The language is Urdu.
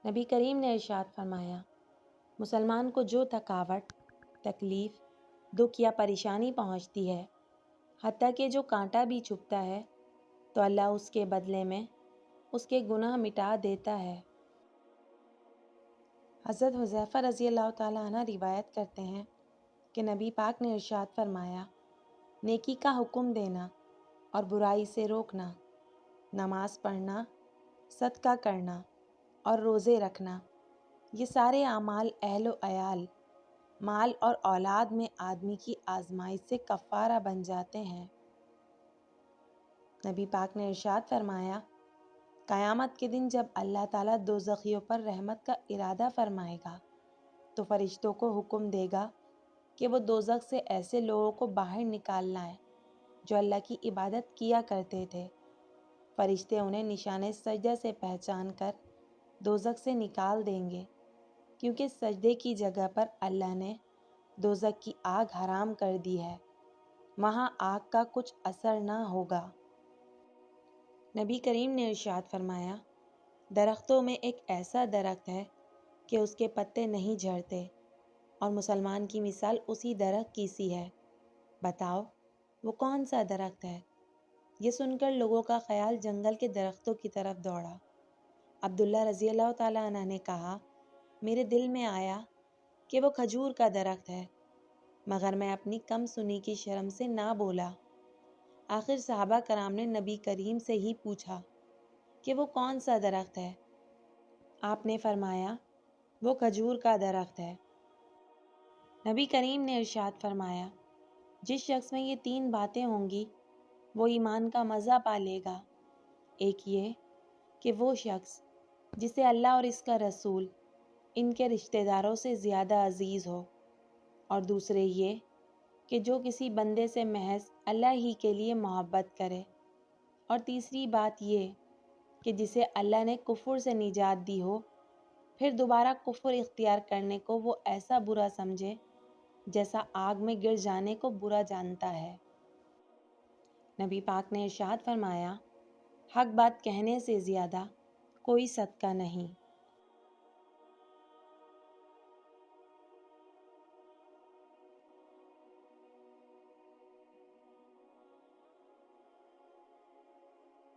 نبی کریم نے ارشاد فرمایا، مسلمان کو جو تھکاوٹ، تکلیف، دکھ یا پریشانی پہنچتی ہے، حتیٰ کہ جو کانٹا بھی چبھتا ہے، تو اللہ اس کے بدلے میں اس کے گناہ مٹا دیتا ہے۔ حضرت حذیفہ رضی اللہ تعالیٰ عنہ روایت کرتے ہیں کہ نبی پاک نے ارشاد فرمایا، نیکی کا حکم دینا اور برائی سے روکنا، نماز پڑھنا، صدقہ کرنا اور روزے رکھنا، یہ سارے اعمال اہل و عیال، مال اور اولاد میں آدمی کی آزمائش سے کفارہ بن جاتے ہیں۔ نبی پاک نے ارشاد فرمایا، قیامت کے دن جب اللہ تعالیٰ دوزخیوں پر رحمت کا ارادہ فرمائے گا تو فرشتوں کو حکم دے گا کہ وہ دوزخ سے ایسے لوگوں کو باہر نکال لائیں جو اللہ کی عبادت کیا کرتے تھے۔ فرشتے انہیں نشان سجدہ سے پہچان کر دوزخ سے نکال دیں گے، کیونکہ سجدے کی جگہ پر اللہ نے دوزخ کی آگ حرام کر دی ہے، وہاں آگ کا کچھ اثر نہ ہوگا۔ نبی کریم نے ارشاد فرمایا، درختوں میں ایک ایسا درخت ہے کہ اس کے پتے نہیں جھڑتے، اور مسلمان کی مثال اسی درخت کی سی ہے، بتاؤ وہ کون سا درخت ہے؟ یہ سن کر لوگوں کا خیال جنگل کے درختوں کی طرف دوڑا۔ عبداللہ رضی اللہ تعالیٰ عنہ نے کہا، میرے دل میں آیا کہ وہ کھجور کا درخت ہے، مگر میں اپنی کم سنی کی شرم سے نہ بولا۔ آخر صحابہ کرام نے نبی کریم سے ہی پوچھا کہ وہ کون سا درخت ہے؟ آپ نے فرمایا، وہ کھجور کا درخت ہے۔ نبی کریم نے ارشاد فرمایا، جس شخص میں یہ 3 باتیں ہوں گی وہ ایمان کا مزہ پا لے گا۔ ایک یہ کہ وہ شخص جسے اللہ اور اس کا رسول ان کے رشتہ داروں سے زیادہ عزیز ہو، اور دوسرے یہ کہ جو کسی بندے سے محض اللہ ہی کے لیے محبت کرے، اور تیسری بات یہ کہ جسے اللہ نے کفر سے نجات دی ہو، پھر دوبارہ کفر اختیار کرنے کو وہ ایسا برا سمجھے جیسا آگ میں گر جانے کو برا جانتا ہے۔ نبی پاک نے ارشاد فرمایا، حق بات کہنے سے زیادہ کوئی صدقہ نہیں۔